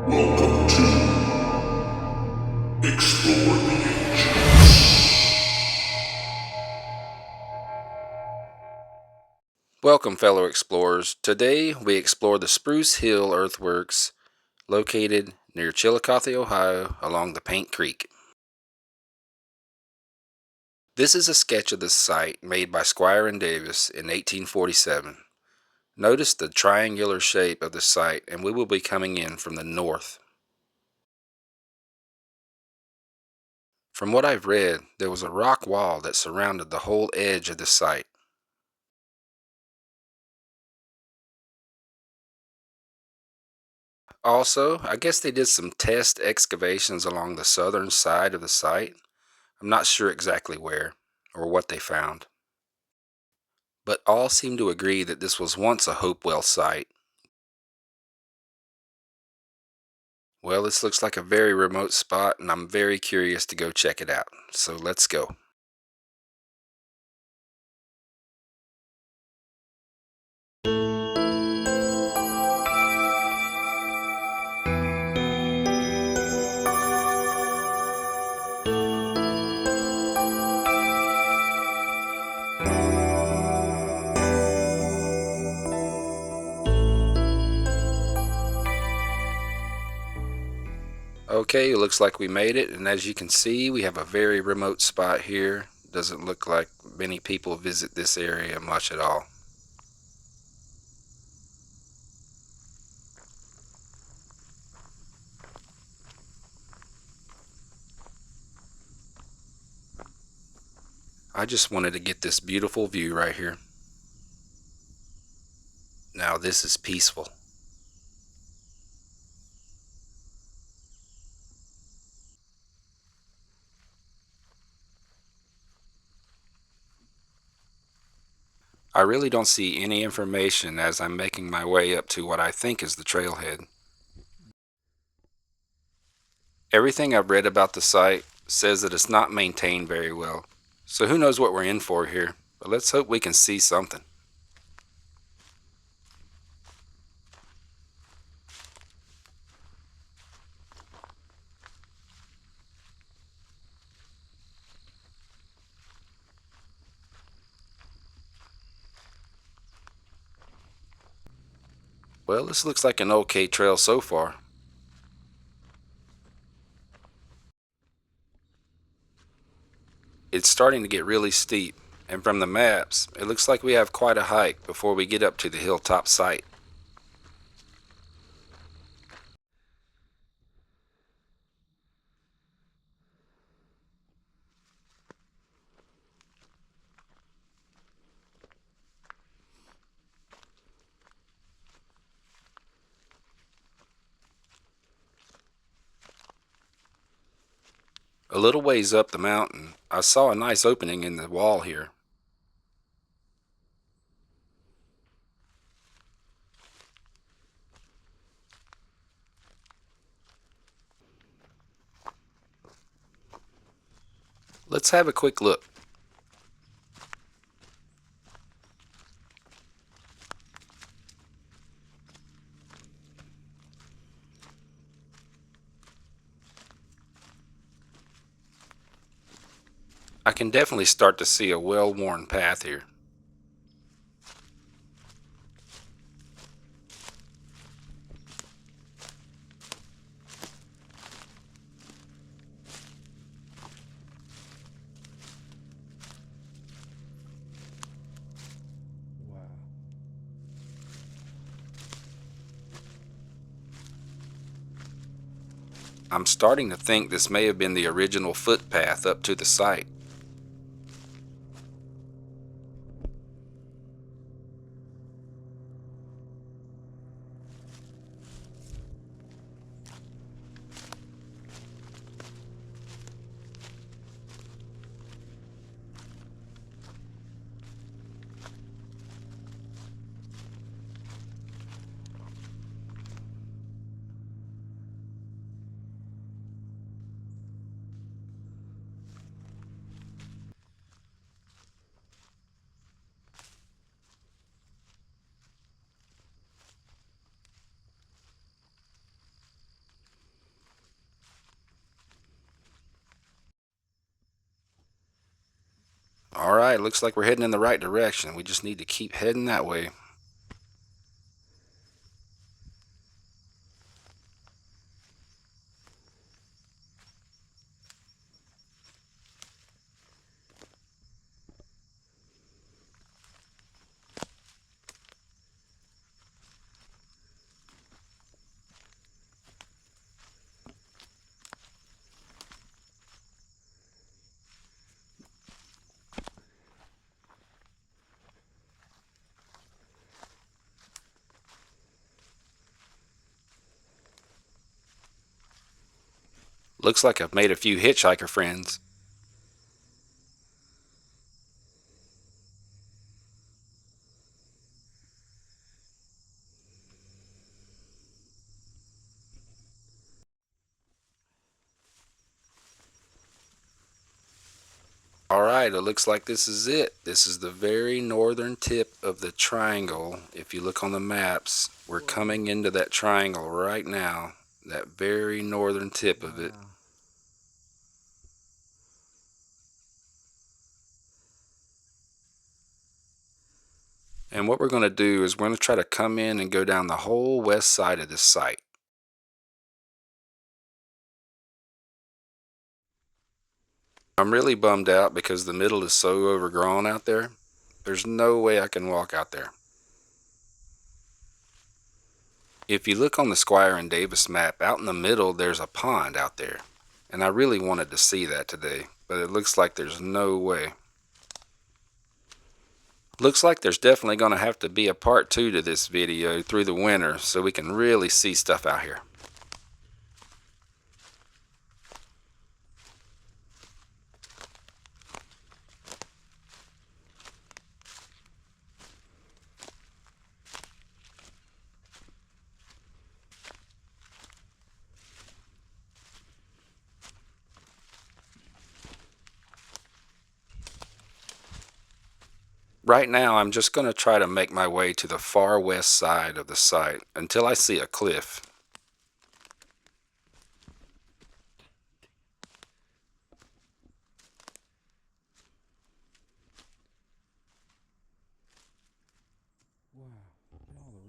Welcome to Explore the Ancients. Welcome, fellow explorers. Today we explore the Spruce Hill Earthworks located near Chillicothe, Ohio, along the Paint Creek. This is a sketch of the site made by Squire and Davis in 1847. Notice the triangular shape of the site, and we will be coming in from the north. From what I've read, there was a rock wall that surrounded the whole edge of the site. Also, I guess they did some test excavations along the southern side of the site. I'm not sure exactly where or what they found, but all seem to agree that this was once a Hopewell site. Well, this looks like a very remote spot, and I'm very curious to go check it out. So let's go. Okay, it looks like we made it, and as you can see, we have a very remote spot here. Doesn't look like many people visit this area much at all. I just wanted to get this beautiful view right here. Now this is peaceful. I really don't see any information as I'm making my way up to what I think is the trailhead. Everything I've read about the site says that it's not maintained very well, so who knows what we're in for here, but let's hope we can see something. Well, this looks like an okay trail so far. It's starting to get really steep, and from the maps, it looks like we have quite a hike before we get up to the hilltop site. A little ways up the mountain, I saw a nice opening in the wall here. Let's have a quick look. I can definitely start to see a well-worn path here. I'm starting to think this may have been the original footpath up to the site. Alright, looks like we're heading in the right direction. We just need to keep heading that way. Looks like I've made a few hitchhiker friends. Alright, it looks like this is it. This is the very northern tip of the triangle. If you look on the maps, we're coming into that triangle right now. That very northern tip of it. And what we're going to do is we're going to try to come in and go down the whole west side of this site. I'm really bummed out because the middle is so overgrown out there. There's no way I can walk out there. If you look on the Squire and Davis map, out in the middle there's a pond out there. And I really wanted to see that today, but it looks like there's no way. Looks like there's definitely going to have to be a part 2 to this video through the winter so we can really see stuff out here. Right now, I'm just going to try to make my way to the far west side of the site until I see a cliff.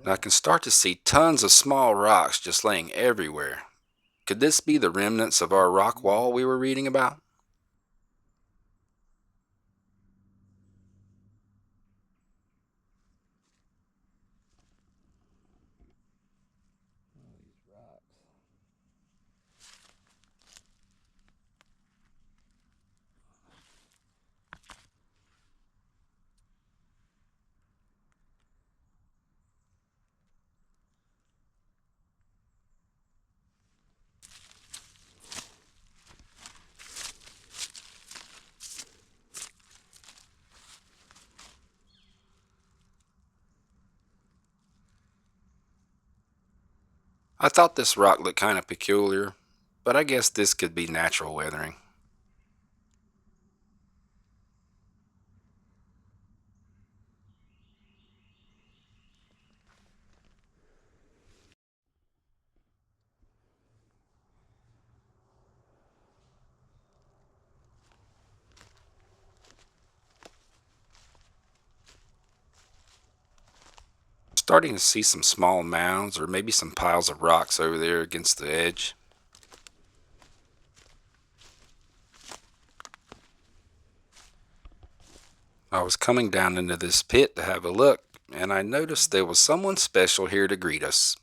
And I can start to see tons of small rocks just laying everywhere. Could this be the remnants of our rock wall we were reading about? I thought this rock looked kind of peculiar, but I guess this could be natural weathering. Starting to see some small mounds or maybe some piles of rocks over there against the edge. I was coming down into this pit to have a look, and I noticed there was someone special here to greet us.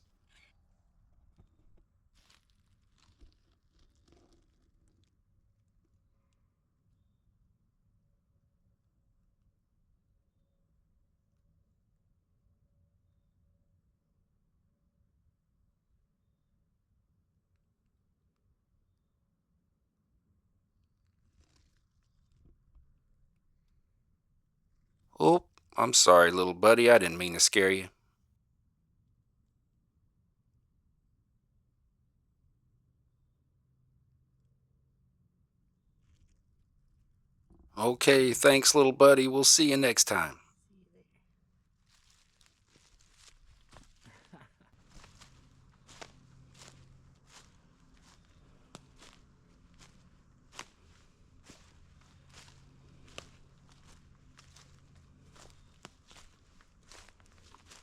Oh, I'm sorry, little buddy, I didn't mean to scare you. Okay, thanks, little buddy. We'll see you next time.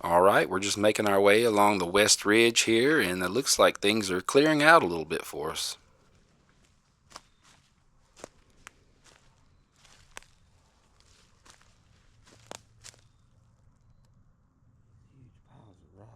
All right, we're just making our way along the west ridge here, and it looks like things are clearing out a little bit for us. Huge piles of rocks.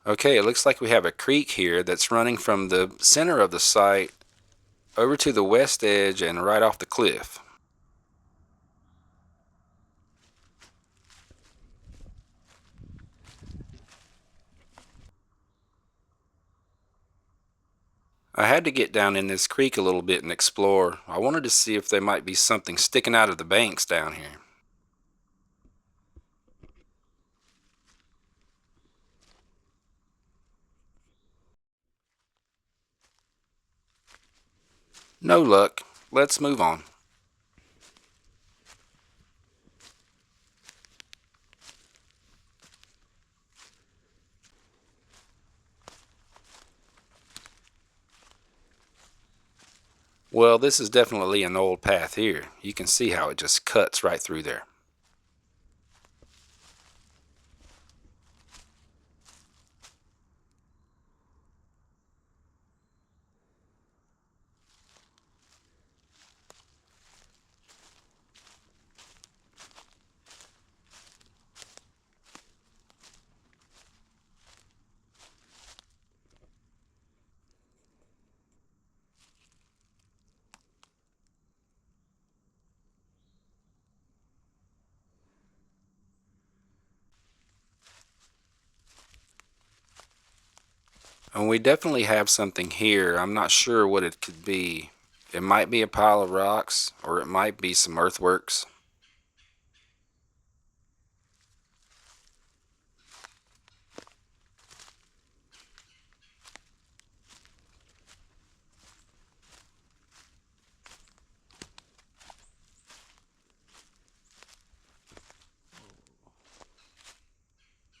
Okay, it looks like we have a creek here that's running from the center of the site over to the west edge and right off the cliff. I had to get down in this creek a little bit and explore. I wanted to see if there might be something sticking out of the banks down here. No luck. Let's move on. Well, this is definitely an old path here. You can see how it just cuts right through there. And we definitely have something here. I'm not sure what it could be. It might be a pile of rocks, or it might be some earthworks.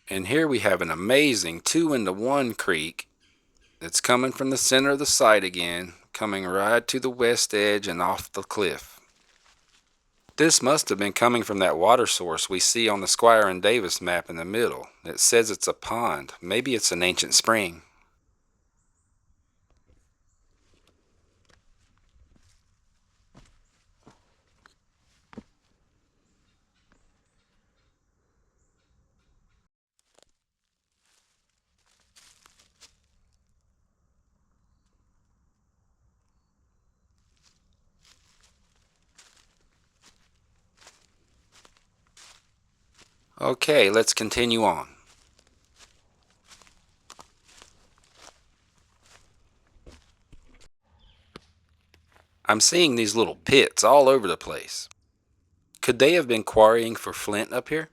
And here we have an amazing 2-into-1 creek that's coming from the center of the site again, coming right to the west edge and off the cliff. This must have been coming from that water source we see on the Squire and Davis map in the middle. It says it's a pond. Maybe it's an ancient spring. Okay, let's continue on. I'm seeing these little pits all over the place. Could they have been quarrying for flint up here?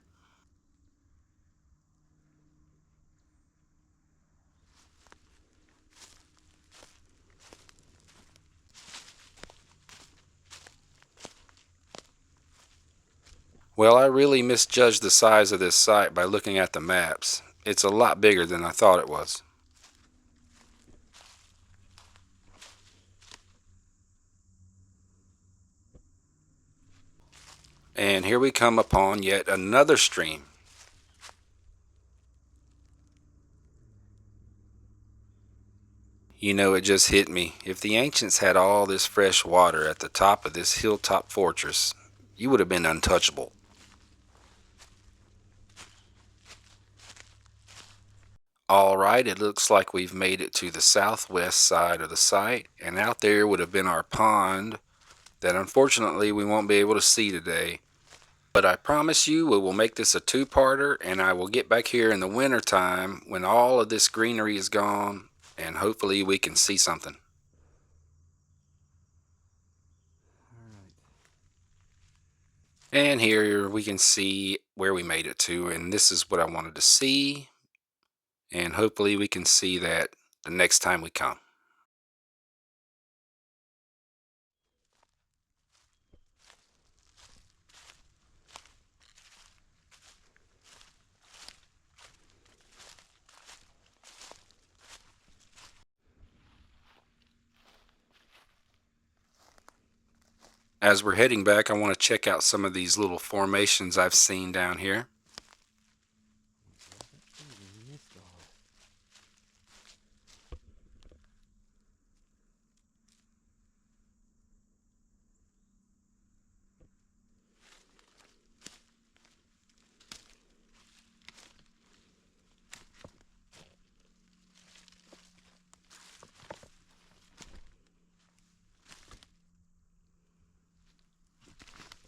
Well, I really misjudged the size of this site by looking at the maps. It's a lot bigger than I thought it was. And here we come upon yet another stream. You know, it just hit me. If the ancients had all this fresh water at the top of this hilltop fortress, you would have been untouchable. All right, it looks like we've made it to the southwest side of the site, and out there would have been our pond that unfortunately we won't be able to see today. But I promise you we will make this a two-parter, and I will get back here in the winter time when all of this greenery is gone, and hopefully we can see something. And here we can see where we made it to, and this is what I wanted to see, and hopefully we can see that the next time we come. As we're heading back, I want to check out some of these little formations I've seen down here.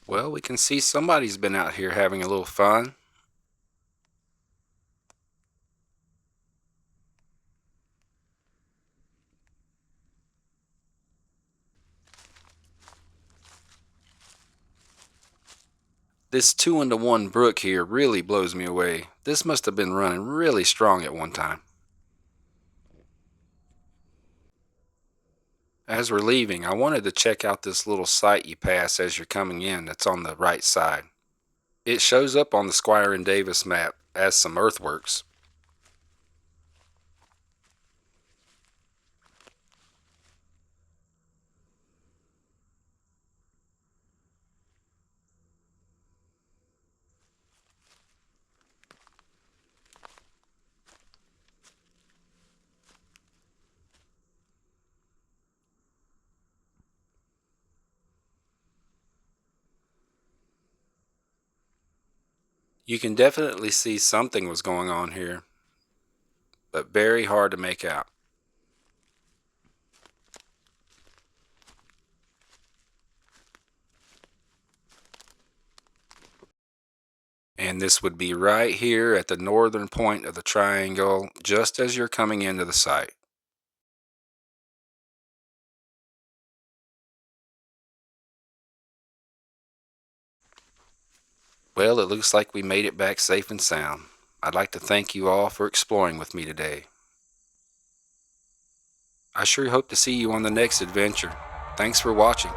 Well, we can see somebody's been out here having a little fun. This 2-into-1 brook here really blows me away. This must have been running really strong at one time. As we're leaving, I wanted to check out this little site you pass as you're coming in that's on the right side. It shows up on the Squire and Davis map as some earthworks. You can definitely see something was going on here, but very hard to make out. And this would be right here at the northern point of the triangle, just as you're coming into the site. Well, it looks like we made it back safe and sound. I'd like to thank you all for exploring with me today. I sure hope to see you on the next adventure. Thanks for watching.